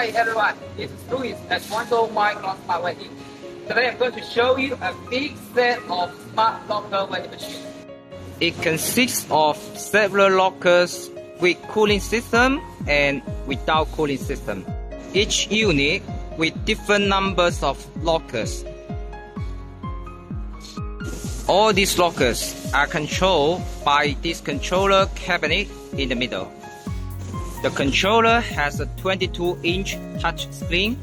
Hi everyone, this is Louis at Guangzhou Micron Smart Vending. Today I'm going to show you a big set of smart locker vending machines. It consists of several lockers with cooling system and without cooling system. Each unit with different numbers of lockers. All these lockers are controlled by this controller cabinet in the middle. The controller has a 22-inch touch screen,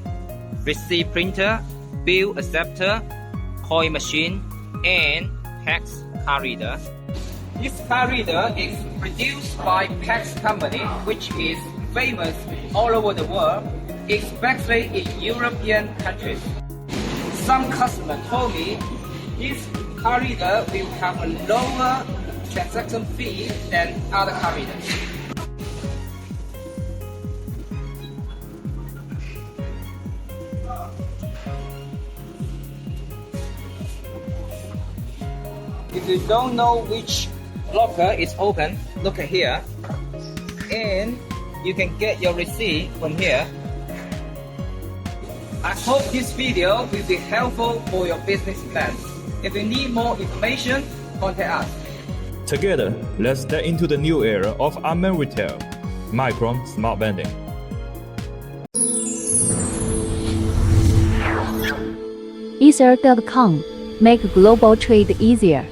receipt printer, bill acceptor, coin machine, and PAX card reader. This card reader is produced by PAX company, which is famous all over the world, especially in European countries. Some customers told me this card reader will have a lower transaction fee than other card readers. If you don't know which locker is open, look at here, and you can get your receipt from here. I hope this video will be helpful for your business plan. If you need more information, contact us. Together, let's step into the new era of unmanned retail. Micron Smart Vending. Ether.com. Make global trade easier.